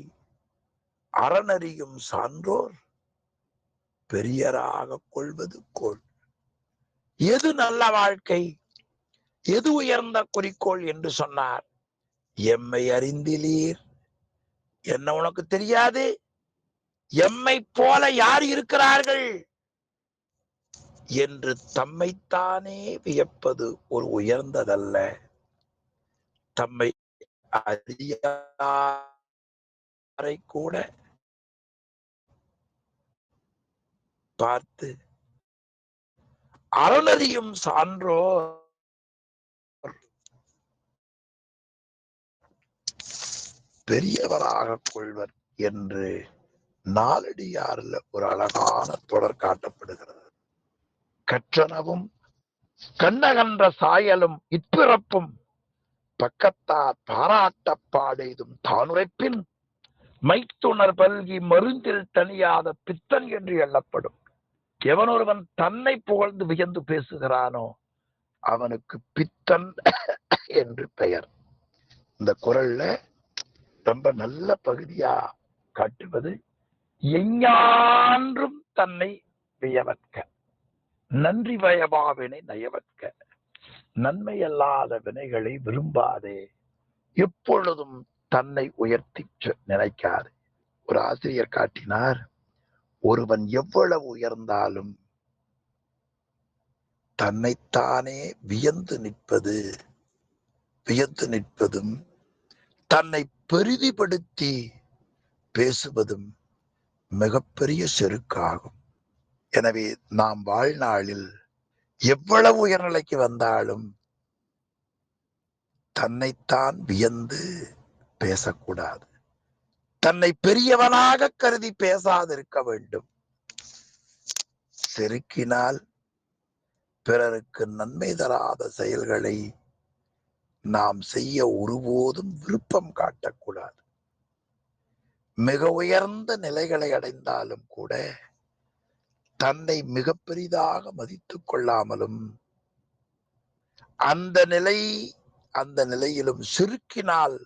D: அறனறியும் சான்றோர் பெரியராக கொள்வது கோள். எது நல்ல வாழ்க்கை, எது உயர்ந்த குறிக்கோள் என்று சொன்னார். எம்மை அறிந்திலீர், என்ன உனக்கு தெரியாது? எம்மை போல யார் இருக்கிறார்கள் என்று தம்மைத்தானே வியப்பது ஒரு உயர்ந்ததல்ல. தம்மை அறியாரை கூட பார்த்து அறனறியும் சான்றோர் பெரியவராக கொள்வர் என்று நாலடியார்ல ஒரு அழகான தொடர் காட்டப்படுகிறது. கற்றனவும் கண்ணகன்ற சாயலும் இப்பிறப்பும் பக்கத்தார் பாராட்டப் பாடெய்தும் தானுரைப்பின் மைத்துணர் பல்கி மருந்தில் தனியாத பித்தன் என்று எண்ணப்படும். எவனொருவன் தன்னை புகழ்ந்து வியந்து பேசுகிறானோ அவனுக்கு பித்தன் என்று பெயர். இந்த குறள்ல ரொம்ப நல்ல பகுதியா காட்டுவது, எஞ்ஞான்றும் தன்னை வியவற்க, நன்றி பயவாவினை நயவற்க, நன்மை அல்லாத வினைகளை விரும்பாதே, எப்பொழுதும் தன்னை உயர்த்தி நினைக்காது. ஒரு ஆசிரியர் காட்டினார், ஒருவன் எவ்வளவு உயர்ந்தாலும் தன்னைத்தானே வியந்து நிற்பதும் தன்னை பெரிதிப்படுத்தி பேசுவதும் மிகப்பெரிய செருக்காகும். எனவே நாம் வாழ்நாளில் எவ்வளவு உயர்நிலைக்கு வந்தாலும் தன்னைத்தான் வியந்து பேசக்கூடாது. தன்னை பெரியவனாக கருதி பேசாதிருக்க வேண்டும். செருக்கினால் பிறருக்கு நன்மை தராத செயல்களை நாம் செய்ய ஒருபோதும் விருப்பம் காட்டக்கூடாது. மிக உயர்ந்த நிலைகளை அடைந்தாலும் கூட தன்னை மிக பெரிதாக மதித்துக் கொள்ளாமலும் அந்த நிலையிலும் சிறுக்கினால்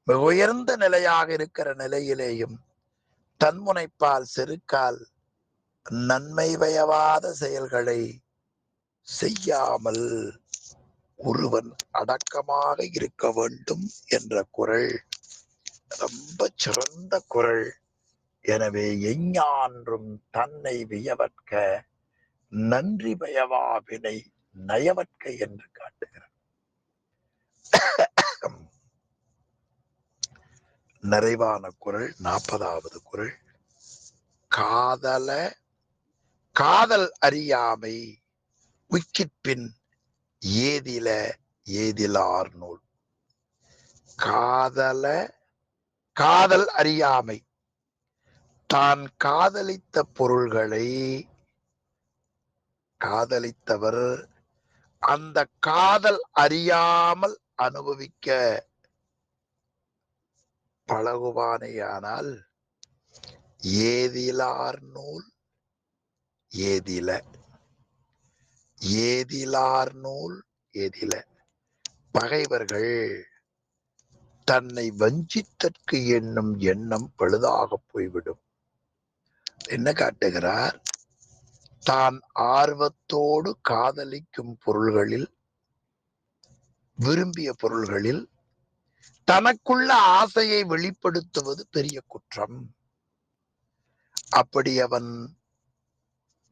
D: மிக உயர்ந்த நிலையாக இருக்கிற நிலையிலேயும் தன்முனைப்பால் செருக்கால் நன்மை பயவாத செயல்களை செய்யாமல் ஒருவன் அடக்கமாக இருக்க வேண்டும் என்ற குறள் ரொம்ப சிறந்த குறள். எனவே எஞ்ஞான்றும் தன்னை வியவற்க நன்றி பயவாவினை நயவற்க என்று காட்டுகிறார். நிறைவான குறள் 40வது குறள். காதல் அறியாமை உய்க்கிற்பின் ஏதில ஏதிலார் நூல். காதல் அறியாமை, தான் காதலித்த பொருள்களை காதலித்தவர் அந்த காதல் அறியாமல் அனுபவிக்க பழகுவானேயானால் ஏதிலார் நூல் ஏதிலார் நூல் ஏதில. பகைவர்கள் தன்னை வஞ்சித்தற்கு என்னும் எண்ணம் பழுதாக போய்விடும். என்ன காட்டுகிறார்? தான் ஆர்வத்தோடு காதலிக்கும் பொருள்களில், விரும்பிய பொருள்களில் தனக்குள்ள ஆசையை வெளிப்படுத்துவது பெரிய குற்றம். அப்படி அவன்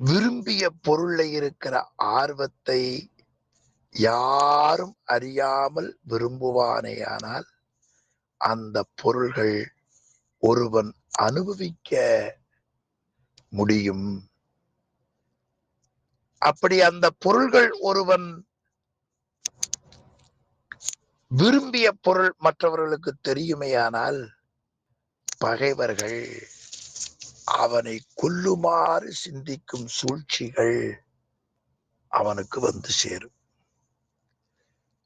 D: விரும்பிய பொருளை இருக்கிற ஆர்வத்தை யாரும் அறியாமல் விரும்புவானேயானால் அந்த பொருள்கள் ஒருவன் அனுபவிக்க முடியும். அப்படி அந்த பொருள்கள் ஒருவன் விரும்பிய பொருள் மற்றவர்களுக்கு தெரியுமேயானால் பகைவர்கள் அவனை கொல்லுமாறு சிந்திக்கும் சூழ்ச்சிகள் அவனுக்கு வந்து சேரும்.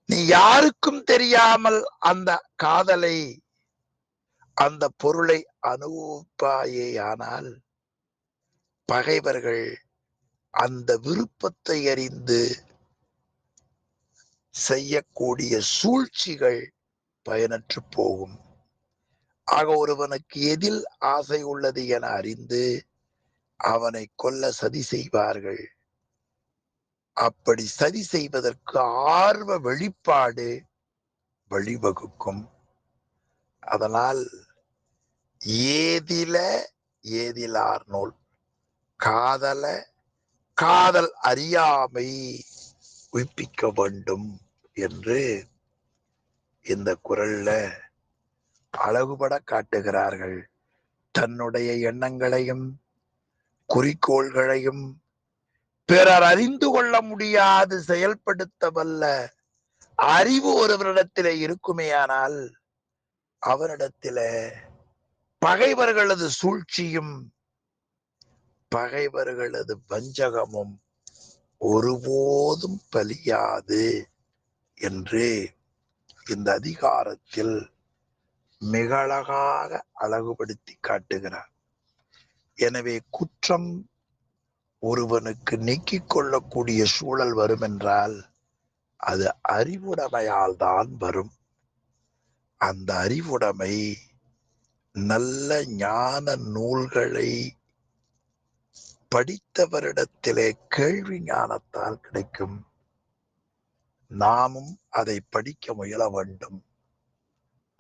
D: நீ யாருக்கும் தெரியாமல் அந்த காதலை, அந்த பொருளை அனுபவிப்பாயேயானால் பகைவர்கள் அந்த விருப்பத்தை அறிந்து செய்யக்கூடிய சூழ்ச்சிகள் பயனற்று போகும். ஆக ஒருவனுக்கு எதில் ஆசை உள்ளது என அறிந்து அவனை கொல்ல சதி செய்வார்கள். அப்படி சதி செய்வதற்கு ஆர்வ வெளிப்பாடு வழிவகுக்கும். அதனால் ஏதில ஏதிலார் நூல், காதல் அறியாமை உய்ப்பிக்க வேண்டும் என்று இந்த குறள்ல அழகுபட காட்டுகிறார்கள். தன்னுடைய எண்ணங்களையும் குறிக்கோள்களையும் பிறர் அறிந்து கொள்ள முடியாது செயல்படுத்த வல்ல அறிவு ஒருவரிடத்திலே இருக்குமேயானால் அவரிடத்திலே பகைவர்களது சூழ்ச்சியும் பகைவர்களது வஞ்சகமும் ஒருபோதும் பலியாது என்று இந்த அதிகாரத்தில் மிக அழகாக அழகுபடுத்தி காட்டுகிறார். எனவே குற்றம் ஒருவனுக்கு நீக்கிக் கொள்ளக்கூடிய சூழல் வரும் என்றால் அது அறிவுடைமையால் தான் வரும். அந்த அறிவுடைமை நல்ல ஞான நூல்களை படித்தவரிடத்திலே கேள்வி ஞானத்தால் கிடைக்கும். நாமும் அதை படிக்க முயல வேண்டும்.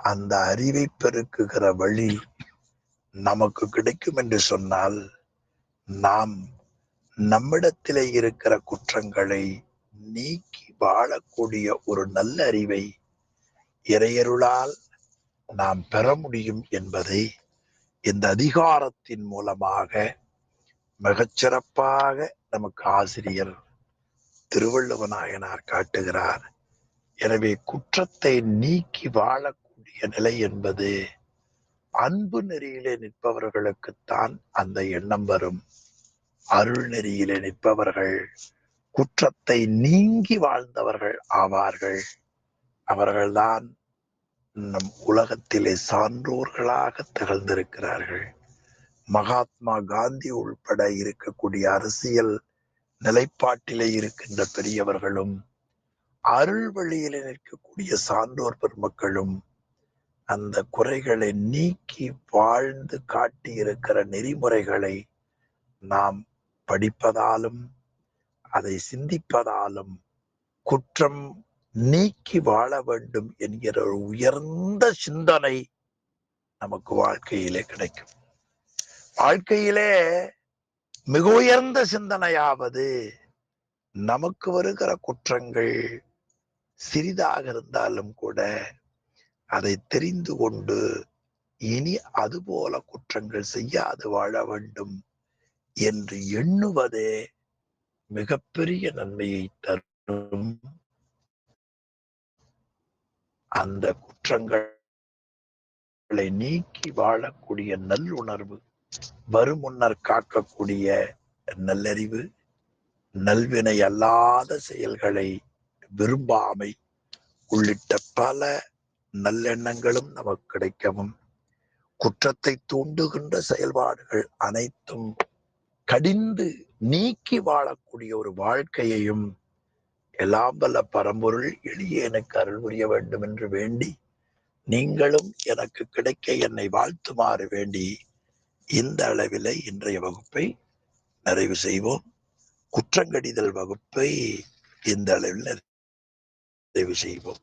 D: அந்த அறிவை பெருக்குகிற வழி நமக்கு கிடைக்கும் என்று சொன்னால் நாம் நம்மிடத்திலே இருக்கிற குற்றங்களை நீக்கி வாழக்கூடிய ஒரு நல்ல அறிவை இறையருளால் நாம் பெற முடியும் என்பதை இந்த அதிகாரத்தின் மூலமாக மிகச்சிறப்பாக நமக்கு ஆசிரியர் திருவள்ளுவ நாயனார் காட்டுகிறார். எனவே குற்றத்தை நீக்கி வாழக்கூடிய நிலை என்பது அன்பு நெறியிலே நிற்பவர்களுக்குத்தான் அந்த எண்ணம் வரும். அருள் நெறியிலே நிற்பவர்கள் குற்றத்தை நீங்கி வாழ்ந்தவர்கள் ஆவார்கள். அவர்கள்தான் நம் உலகத்திலே சான்றோர்களாக திகழ்ந்திருக்கிறார்கள். மகாத்மா காந்தி உள்பட இருக்கக்கூடிய அரசியல் நிலைப்பாட்டிலே இருக்கின்ற பெரியவர்களும், அருள் வழியிலே நிற்கக்கூடிய சான்றோர் பெருமக்களும் அந்த குறைகளை நீக்கி வாழ்ந்து காட்டியிருக்கிற நெறிமுறைகளை நாம் படிப்பதாலும் அதை சிந்திப்பதாலும் குற்றம் நீக்கி வாழ வேண்டும் என்கிற ஒரு உயர்ந்த சிந்தனை நமக்கு வாழ்க்கையிலே கிடைக்கும். வாழ்க்கையிலே மிக உயர்ந்த சிந்தனையாவது நமக்கு வருகிற குற்றங்கள் சிறிதாக இருந்தாலும் கூட அதை தெரிந்து கொண்டு இனி அதுபோல குற்றங்கள் செய்யாது வாழ வேண்டும் என்று எண்ணுவதே மிகப்பெரிய நன்மையை தரும். அந்த குற்றங்களை நீக்கி வாழக்கூடிய நல்லுணர்வு, வருமுன்னர் காக்கக்கூடிய நல்லறிவு, நல்வினை அல்லாத செயல்களை விரும்பாமை உள்ளிட்ட பல நல்லெண்ணங்களும் நமக்கு கிடைக்கவும், குற்றத்தை தூண்டுகின்ற செயல்பாடுகள் அனைத்தும் கடிந்து நீக்கி வாழக்கூடிய ஒரு வாழ்க்கையையும் எல்லாம் வல்ல பரம்பொருள் எளியேனுக்கு அருள் புரிய வேண்டும் என்று வேண்டி, நீங்களும் எனக்கு கிடைக்க என்னை வாழ்த்துமாறு வேண்டி இந்த அளவில் இன்றைய வகுப்பை நிறைவு செய்வோம். குற்றங்கடிதல் வகுப்பை இந்த அளவில் நிறைவு செய்வோம்.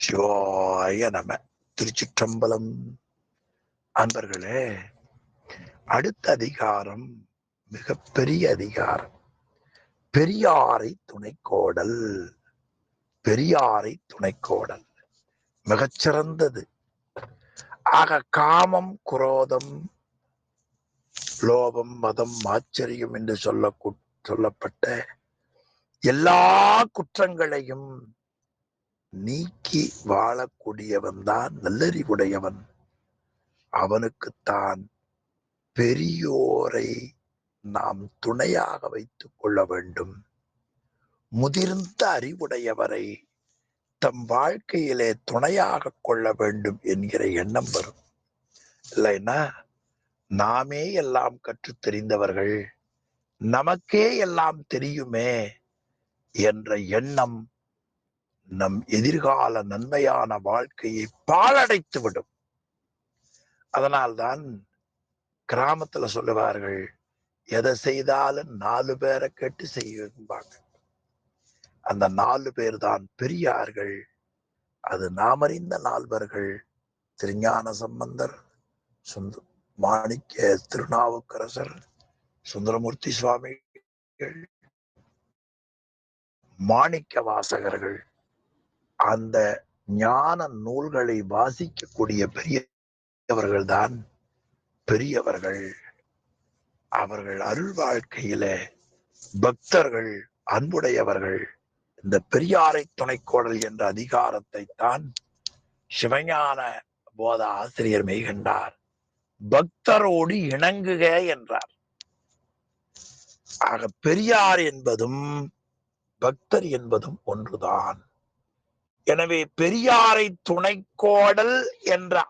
D: சிவாய நம. திருச்சிற்றம்பலம். அன்பர்களே, அடுத்த அதிகாரம் மிகப்பெரிய அதிகாரம். பெரியாரை துணைக்கோடல். பெரியாரை துணைக்கோடல் மிகச்சிறந்தது. ஆக காமம், குரோதம், லோபம், மதம், ஆச்சரியம் என்று சொல்லப்பட்ட எல்லா குற்றங்களையும் நீக்கி வாழக்கூடியவன் தான் நல்லறிவுடையவன். அவனுக்குத்தான் பெரியோரை நாம் துணையாக வைத்துக் கொள்ள வேண்டும். முதிர்ந்த அறிவுடையவரை தம் வாழ்க்கையிலே துணையாக கொள்ள வேண்டும் என்கிற எண்ணம் வரும். இல்லைன்னா நாமே எல்லாம் கற்றுத் தெரிந்தவர்கள், நமக்கே எல்லாம் தெரியுமே என்ற எண்ணம் நம் எதிர்கால நன்மையான வாழ்க்கையை பாழடைத்து விடும். அதனால்தான் கிராமத்துல சொல்லுவார்கள், எதை செய்தாலும் 4 பேரை கேட்டு செய்வாங்க. அந்த 4 பேர் தான் பெரியார்கள். அது நாமறிந்த 4வர்கள். திருஞான சம்பந்தர், மாணிக்க திருநாவுக்கரசர், சுந்தரமூர்த்தி சுவாமிகள், மாணிக்க வாசகர்கள். அந்த ஞான நூல்களை வாசிக்கக்கூடிய பெரியவர்கள் தான் பெரியவர்கள். அவர்கள் அருள் வாழ்க்கையில பக்தர்கள், அன்புடையவர்கள். இந்த பெரியாரை துணைக்கோடல் என்ற அதிகாரத்தை தான் சிவஞான போத ஆசிரியர் மெய்கண்டார் பக்தரோடு இணங்குக என்றார். ஆக பெரியார் என்பதும் பக்தர் என்பதும் ஒன்றுதான். எனவே பெரியாரை துணைக்கோடல் என்ற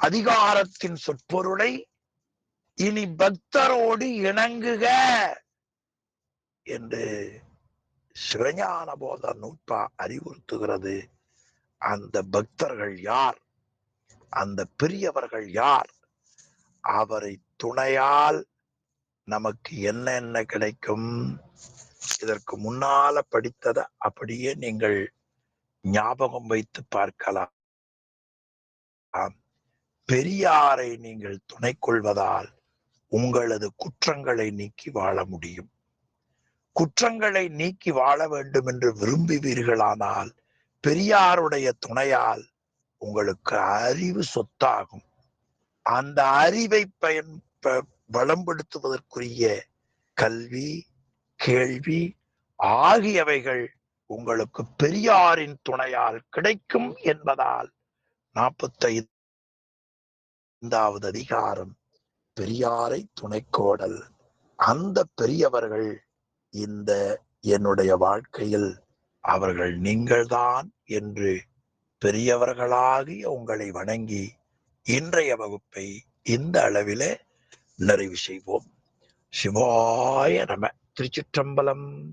D: அதிகாரத்தின் சொற்பொருளை இனி பக்தரோடு இணங்குக என்று சிவஞான போத நூற்பா அறிவுறுத்துகிறது. அந்த பக்தர்கள் யார்? அந்த பெரியவர்கள் யார்? அவரை துணையால் நமக்கு என்ன கிடைக்கும்? இதற்கு முன்னால படித்ததை அப்படியே நீங்கள் ஞாபகம் வைத்து பார்க்கலாம். பெரியாரை நீங்கள் துணை கொள்வதால் உங்களது குற்றங்களை நீக்கி வாழ முடியும். குற்றங்களை நீக்கி வாழ வேண்டும் என்று விரும்புவீர்களானால் பெரியாருடைய துணையால் உங்களுக்கு அறிவு சொத்தாகும். அந்த அறிவை வளம்படுத்துவதற்குரிய கல்வி, கேள்வி ஆகியவைகள் உங்களுக்கு பெரியாரின் துணையால் கிடைக்கும் என்பதால் 45வது அதிகாரம் பெரியாரை துணைக்கோடல். அந்த பெரியவர்கள் இந்த என்னுடைய வாழ்க்கையில் அவர்கள் நீங்கள்தான் என்று பெரியவர்களாகிய உங்களை வணங்கி இன்றைய வகுப்பை இந்த அளவிலே நிறைவு செய்வோம். சிவாய நம. திருச்சிற்றம்பலம்.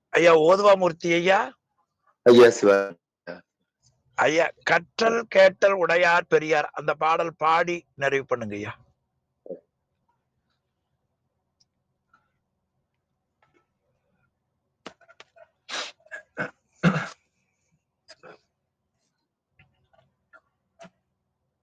D: ஐயா ஓதுவாமூர்த்தி ஐயா.
A: ஐயா சிவா.
D: ஐயா கற்றல் கேட்டல் உடையார் பெரியார் அந்த பாடல் பாடி நிறைவு பண்ணுங்க ஐயா.